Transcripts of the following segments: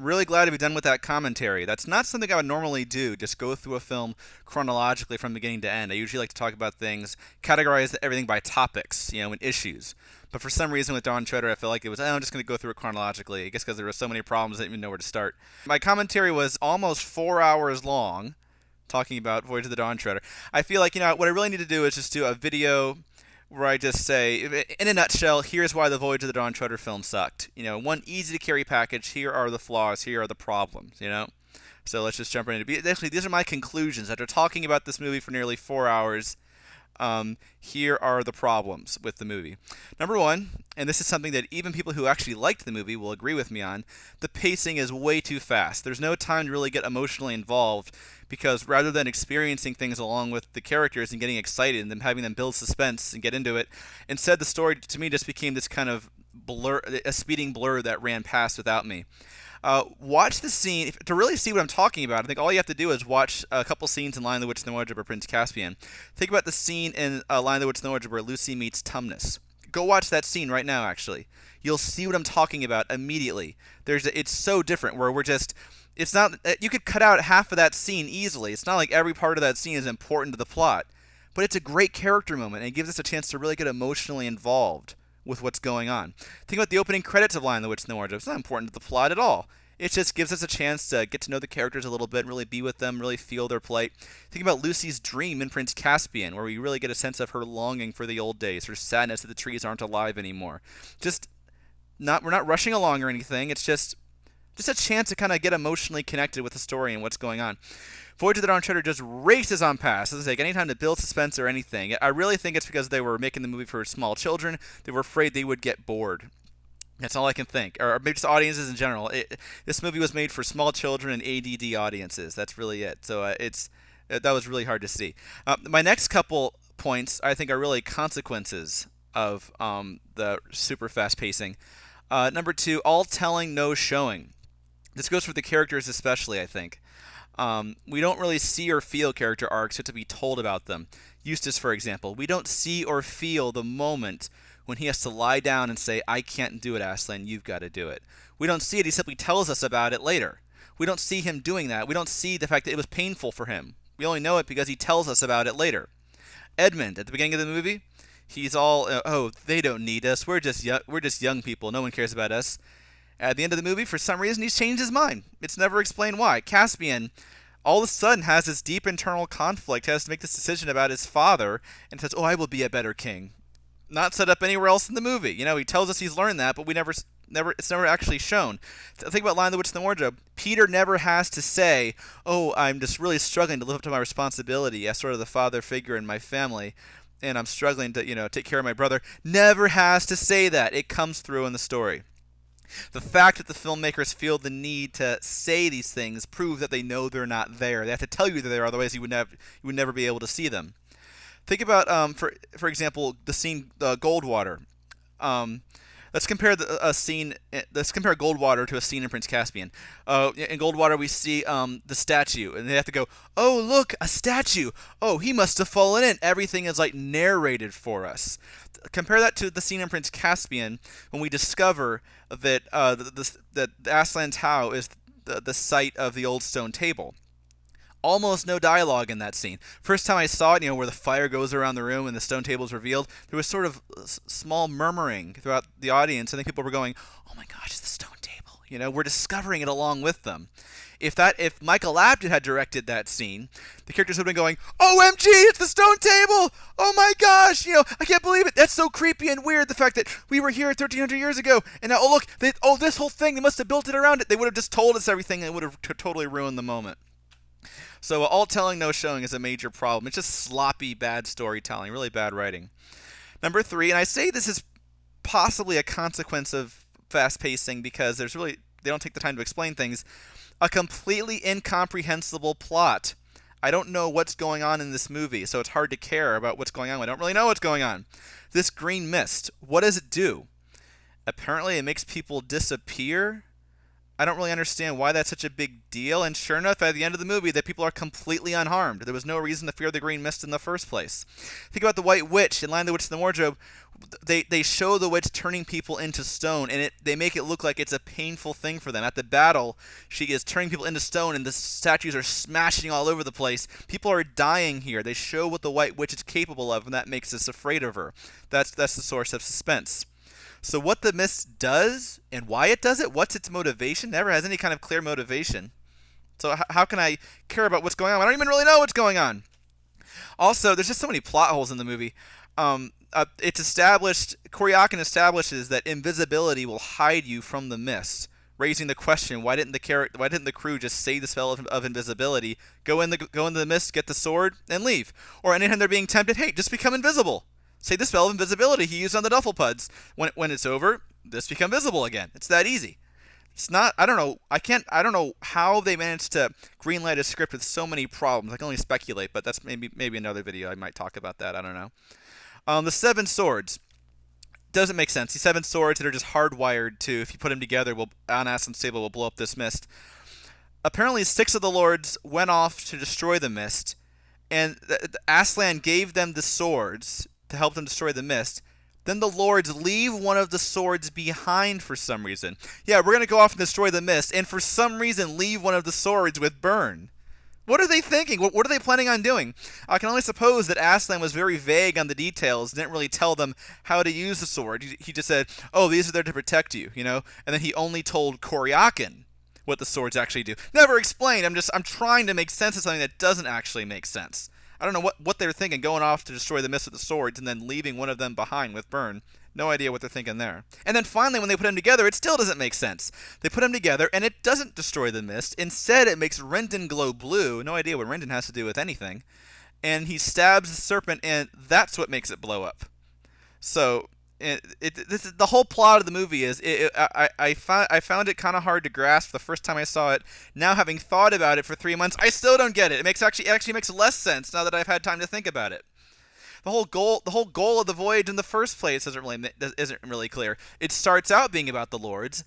I'm really glad to be done with that commentary. That's not something I would normally do, just go through a film chronologically from beginning to end. I usually like to talk about things, categorize everything by topics, and issues. But for some reason with Dawn Treader, I felt like it was, I'm just going to go through it chronologically. I guess because there were so many problems, I didn't even know where to start. My commentary was almost 4 hours long, talking about Voyage of the Dawn Treader. I feel like, what I really need to do is just do a video where I just say, in a nutshell, here's why the Voyage of the Dawn Treader film sucked. One easy to carry package. Here are the flaws. Here are the problems. So let's just jump right into it. Actually, these are my conclusions after talking about this movie for nearly 4 hours. Here are the problems with the movie. Number one, and this is something that even people who actually liked the movie will agree with me on, the pacing is way too fast. There's no time to really get emotionally involved because rather than experiencing things along with the characters and getting excited and then having them build suspense and get into it, instead the story to me just became this kind of blur, a speeding blur that ran past without me. Watch the scene to really see what I'm talking about. I think all you have to do is watch a couple scenes in Lion, the Witch, and the Wardrobe or Prince Caspian. Think about the scene in Lion, the Witch, and the Wardrobe where Lucy meets Tumnus. Go watch that scene right now. Actually, you'll see what I'm talking about immediately. It's so different. Where we're just, it's not. You could cut out half of that scene easily. It's not like every part of that scene is important to the plot, but it's a great character moment and it gives us a chance to really get emotionally involved with what's going on. Think about the opening credits of Lion, the Witch, and the Wardrobe. It's not important to the plot at all. It just gives us a chance to get to know the characters a little bit, really be with them, really feel their plight. Think about Lucy's dream in Prince Caspian, where we really get a sense of her longing for the old days, her sadness that the trees aren't alive anymore. We're not rushing along or anything. It's just a chance to kind of get emotionally connected with the story and what's going on. Voyage of the Dawn Treader just races on past. It doesn't take any time to build suspense or anything. I really think it's because they were making the movie for small children. They were afraid they would get bored. That's all I can think. Or maybe just audiences in general. This movie was made for small children and ADD audiences. That's really it. So that was really hard to see. My next couple points, I think, are really consequences of the super fast pacing. Number two, all telling, no showing. This goes for the characters especially, I think. We don't really see or feel character arcs, have to be told about them. Eustace, for example, we don't see or feel the moment when he has to lie down and say, I can't do it, Aslan, you've got to do it. We don't see it, he simply tells us about it later. We don't see him doing that. We don't see the fact that it was painful for him. We only know it because he tells us about it later. Edmund, at the beginning of the movie, he's all, oh, they don't need us. We're just young people. No one cares about us. At the end of the movie, for some reason, he's changed his mind. It's never explained why. Caspian, all of a sudden, has this deep internal conflict, has to make this decision about his father, and says, oh, I will be a better king. Not set up anywhere else in the movie. He tells us he's learned that, but it's never actually shown. Think about Lion, the Witch, and the Wardrobe. Peter never has to say, oh, I'm just really struggling to live up to my responsibility as sort of the father figure in my family, and I'm struggling to, take care of my brother. Never has to say that. It comes through in the story. The fact that the filmmakers feel the need to say these things proves that they know they're not there. They have to tell you they're there, otherwise you would never be able to see them. Think about, for example, the scene Goldwater. Let's compare Let's compare Goldwater to a scene in Prince Caspian. In Goldwater, we see the statue, and they have to go, "Oh, look, a statue! Oh, he must have fallen in." Everything is like narrated for us. Compare that to the scene in Prince Caspian when we discover that that Aslan's How is the site of the old stone table. Almost no dialogue in that scene. First time I saw it, where the fire goes around the room and the stone table is revealed, there was sort of small murmuring throughout the audience. I think people were going, "Oh my gosh, it's the stone table!" We're discovering it along with them. If Michael Apted had directed that scene, the characters would have been going, "OMG, it's the stone table! Oh my gosh, I can't believe it! That's so creepy and weird. The fact that we were here 1,300 years ago, and now, oh look, this whole thing, they must have built it around it." They would have just told us everything, and it would have totally ruined the moment. So all telling, no showing is a major problem. It's just sloppy, bad storytelling, really bad writing. Number three, and I say this is possibly a consequence of fast pacing because they don't take the time to explain things, a completely incomprehensible plot. I don't know what's going on in this movie, so it's hard to care about what's going on. I don't really know what's going on. This green mist, what does it do? Apparently it makes people disappear. I don't really understand why that's such a big deal. And sure enough, at the end of the movie, the people are completely unharmed. There was no reason to fear the green mist in the first place. Think about the White Witch in Lion the Witch in the Wardrobe. They show the witch turning people into stone, and they make it look like it's a painful thing for them. At the battle, she is turning people into stone, and the statues are smashing all over the place. People are dying here. They show what the White Witch is capable of, and that makes us afraid of her. That's the source of suspense. So what the mist does and why it does it, what's its motivation, never has any kind of clear motivation. So how can I care about what's going on? I don't even really know what's going on. Also, there's just so many plot holes in the movie. It's established, Koryakin establishes that invisibility will hide you from the mist, raising the question: why didn't the crew just say the spell of invisibility, go into the mist, get the sword, and leave? Or anytime they're being tempted, hey, just become invisible. Say the spell of invisibility he used on the duffel puds. When it's over, just become visible again. It's that easy. It's not. I don't know. I don't know how they managed to greenlight a script with so many problems. I can only speculate, but that's maybe another video. I might talk about that. I don't know. The 7 swords doesn't make sense. These 7 swords that are just hardwired to, if you put them together, on Aslan's table will blow up this mist. Apparently, 6 of the lords went off to destroy the mist, and Aslan gave them the swords to help them destroy the mist. Then the lords leave one of the swords behind for some reason. Yeah, we're going to go off and destroy the mist, and for some reason leave one of the swords with Burn. What are they thinking? What are they planning on doing? I can only suppose that Aslan was very vague on the details, didn't really tell them how to use the sword. He just said, oh, these are there to protect you, you know? And then he only told Koryakin what the swords actually do. Never explained. I'm trying to make sense of something that doesn't actually make sense. I don't know what they were thinking, going off to destroy the mist with the swords and then leaving one of them behind with Burn. No idea what they're thinking there. And then finally, when they put them together, it still doesn't make sense. They put them together, and it doesn't destroy the mist. Instead, it makes Rendon glow blue. No idea what Rendon has to do with anything. And he stabs the serpent, and that's what makes it blow up. So this is the whole plot of the movie. I found it kind of hard to grasp the first time I saw it. Now, having thought about it for 3 months, I still don't get it. It actually makes less sense now that I've had time to think about it. The whole goal of the voyage in the first place isn't really clear. It starts out being about the lords.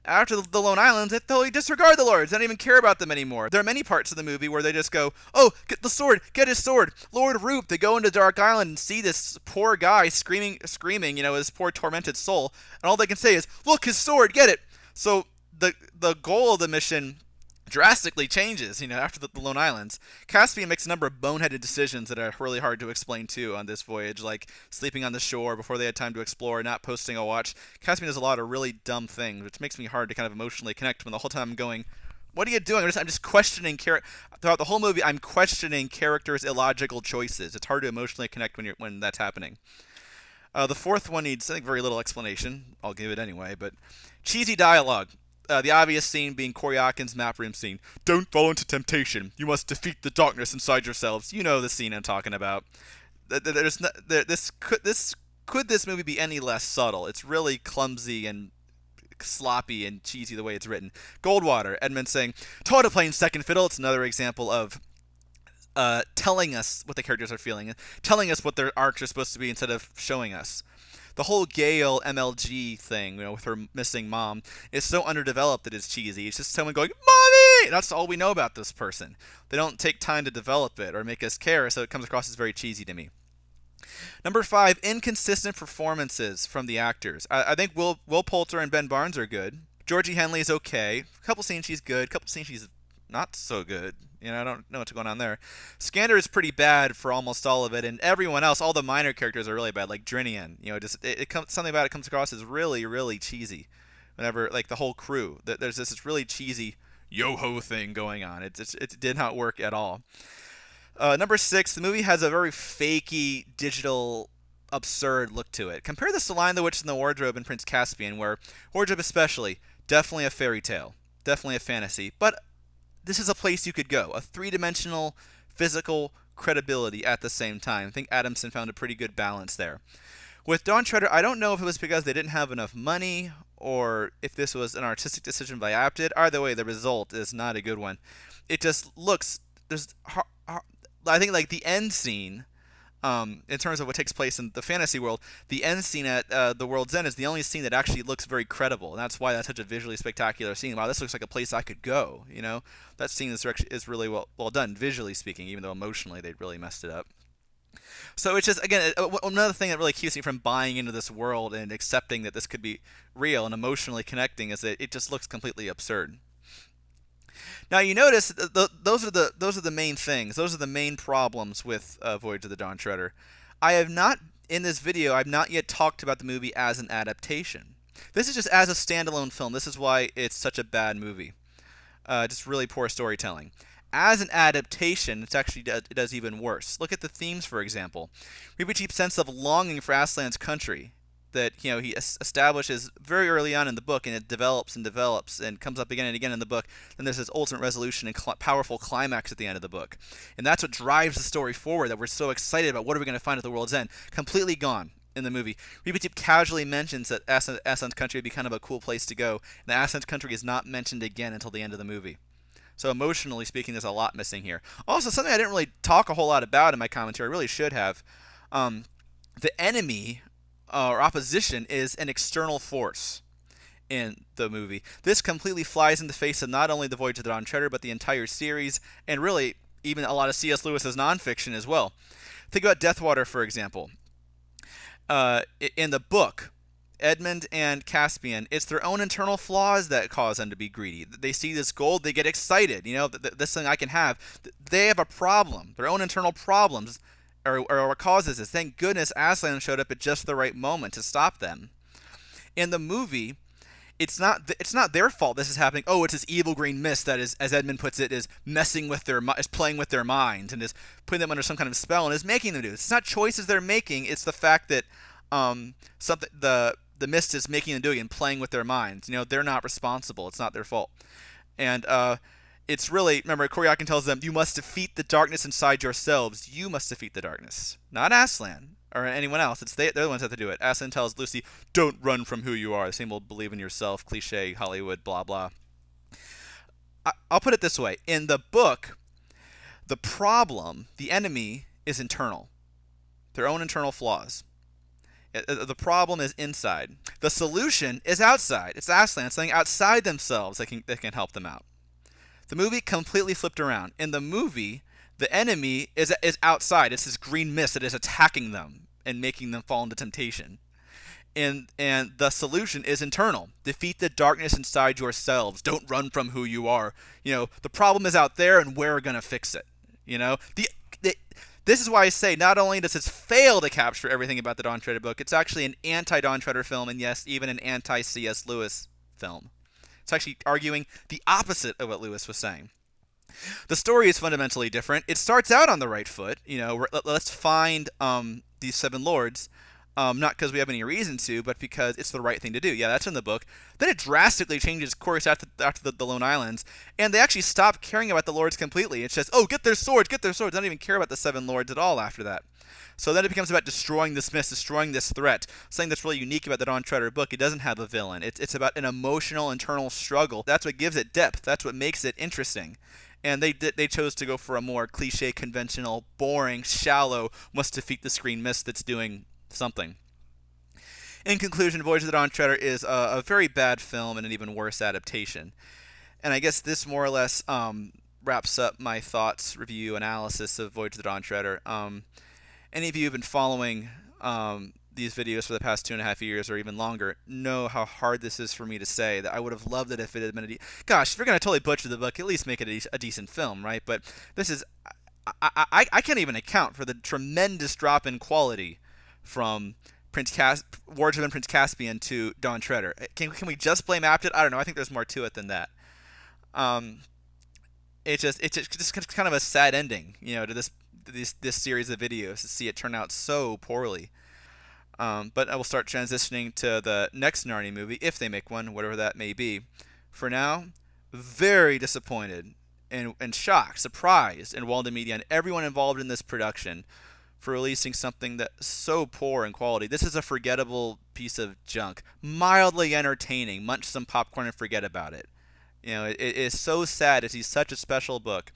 After the Lone Islands, they totally disregard the lords. They don't even care about them anymore. There are many parts of the movie where they just go, oh, get the sword, get his sword. Lord Roop, they go into Dark Island and see this poor guy screaming, his poor tormented soul. And all they can say is, look, his sword, get it. So the goal of the mission drastically changes, after the Lone Islands. Caspian makes a number of boneheaded decisions that are really hard to explain, too, on this voyage, like sleeping on the shore before they had time to explore, not posting a watch. Caspian does a lot of really dumb things, which makes me hard to kind of emotionally connect when the whole time I'm going, what are you doing? I'm just questioning throughout the whole movie. I'm questioning characters' illogical choices. It's hard to emotionally connect when that's happening. The fourth one needs, I think, very little explanation. I'll give it anyway, but cheesy dialogue. The obvious scene being Koryakin's map room scene. Don't fall into temptation. You must defeat the darkness inside yourselves. You know the scene I'm talking about. Could this movie be any less subtle? It's really clumsy and sloppy and cheesy the way it's written. Goldwater, Edmund saying, taught to playing second fiddle. It's another example of telling us what the characters are feeling, telling us what their arcs are supposed to be instead of showing us. The whole Gale MLG thing, with her missing mom, is so underdeveloped that it's cheesy. It's just someone going, Mommy! That's all we know about this person. They don't take time to develop it or make us care, so it comes across as very cheesy to me. Number 5, inconsistent performances from the actors. I think Will Poulter and Ben Barnes are good. Georgie Henley's okay. A couple scenes she's good. A couple scenes she's not so good. I don't know what's going on there. Skander is pretty bad for almost all of it, and everyone else, all the minor characters are really bad, like Drinian. Something about it comes across as really, really cheesy. Whenever, like, the whole crew, there's this really cheesy yo-ho thing going on. It did not work at all. Number 6, the movie has a very fakey, digital, absurd look to it. Compare this to Lion the Witch in the Wardrobe and Prince Caspian, where Wardrobe especially, definitely a fairy tale, definitely a fantasy, but this is a place you could go. A 3-dimensional, physical credibility at the same time. I think Adamson found a pretty good balance there. With Dawn Treader, I don't know if it was because they didn't have enough money or if this was an artistic decision by Apted. Either way, the result is not a good one. It just looks... I think, like, the end scene In terms of what takes place in the fantasy world, the end scene at the world's end is the only scene that actually looks very credible, and that's why that's such a visually spectacular scene. Wow, this looks like a place I could go. That scene is really well done visually speaking, even though emotionally they really messed it up. So it's just again another thing that really keeps me from buying into this world and accepting that this could be real and emotionally connecting is that it just looks completely absurd. Now you notice those are the main things. Those are the main problems with Voyage of the Dawn Treader. I have not in this video. I've not yet talked about the movie as an adaptation. This is just as a standalone film. This is why it's such a bad movie. Just really poor storytelling. As an adaptation, it does even worse. Look at the themes, for example. We have a deep sense of longing for Aslan's country that he establishes very early on in the book, and it develops and comes up again and again in the book. Then there's this ultimate resolution and powerful climax at the end of the book, and that's what drives the story forward. That we're so excited about what are we going to find at the world's end. Completely gone in the movie. Repeat casually mentions that Aslan's country would be kind of a cool place to go, and the Aslan's country is not mentioned again until the end of the movie. So emotionally speaking, there's a lot missing here. Also, something I didn't really talk a whole lot about in my commentary, I really should have. The enemy or opposition is an external force in the movie. This completely flies in the face of not only the Voyage of the Dawn Treader, but the entire series, and really even a lot of C.S. Lewis's nonfiction as well. Think about Deathwater, for example. In the book, Edmund and Caspian, it's their own internal flaws that cause them to be greedy. They see this gold, they get excited. This thing I can have. They have a problem. Their own internal problems or what causes this. Thank goodness Aslan showed up at just the right moment to stop them. In the movie, it's not their fault this is happening. Oh, it's this evil green mist that is, as Edmund puts it, is playing with their minds and is putting them under some kind of spell and is making them do. It's not choices they're making. It's the fact that the mist is making them do it and playing with their minds. They're not responsible. It's not their fault. And it's really, remember, Koryakin tells them, you must defeat the darkness inside yourselves. You must defeat the darkness. Not Aslan or anyone else. They're the ones that have to do it. Aslan tells Lucy, don't run from who you are. The same old believe in yourself, cliche, Hollywood, blah, blah. I'll put it this way. In the book, the problem, the enemy, is internal. Their own internal flaws. The problem is inside. The solution is outside. It's Aslan. It's something outside themselves that can help them out. The movie completely flipped around. In the movie, the enemy is outside. It's this green mist that is attacking them and making them fall into temptation. And the solution is internal. Defeat the darkness inside yourselves. Don't run from who you are. The problem is out there, and we're gonna fix it. This is why I say not only does this fail to capture everything about the Dawn Treader book, it's actually an anti-Dawn Treader film, and yes, even an anti-C.S. Lewis film. It's actually arguing the opposite of what Lewis was saying. The story is fundamentally different. It starts out on the right foot. Let's find these seven lords. Not because we have any reason to, but because it's the right thing to do. Yeah, that's in the book. Then it drastically changes course after the Lone Islands, and they actually stop caring about the lords completely. It's just, oh, get their swords. They don't even care about the seven lords at all after that. So then it becomes about destroying this mist, destroying this threat. Something that's really unique about the Dawn Treader book, it doesn't have a villain. It's about an emotional internal struggle. That's what gives it depth. That's what makes it interesting. And they chose to go for a more cliche, conventional, boring, shallow, must defeat the green mist that's doing something. In conclusion, Voyage of the Dawn Treader is a very bad film and an even worse adaptation. And I guess this more or less wraps up my thoughts, review, analysis of Voyage of the Dawn Treader. Any of you who've been following these videos for the past 2.5 years or even longer know how hard this is for me to say. That I would have loved it if it had been gosh, if you're going to totally butcher the book, at least make it a decent film, right? But this is... I can't even account for the tremendous drop in quality from Voyage of Prince Caspian to Dawn Treader. Can we just blame Apted? I don't know. I think there's more to it than that. It's just kind of a sad ending, to this series of videos, to see it turn out so poorly. But I will start transitioning to the next Narnia movie, if they make one, whatever that may be. For now, very disappointed and shocked, surprised in Walden Media and everyone involved in this production for releasing something that's so poor in quality. This is a forgettable piece of junk. Mildly entertaining. Munch some popcorn and forget about it. It is so sad to see such a special book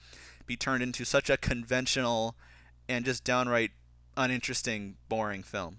be turned into such a conventional and just downright uninteresting, boring film.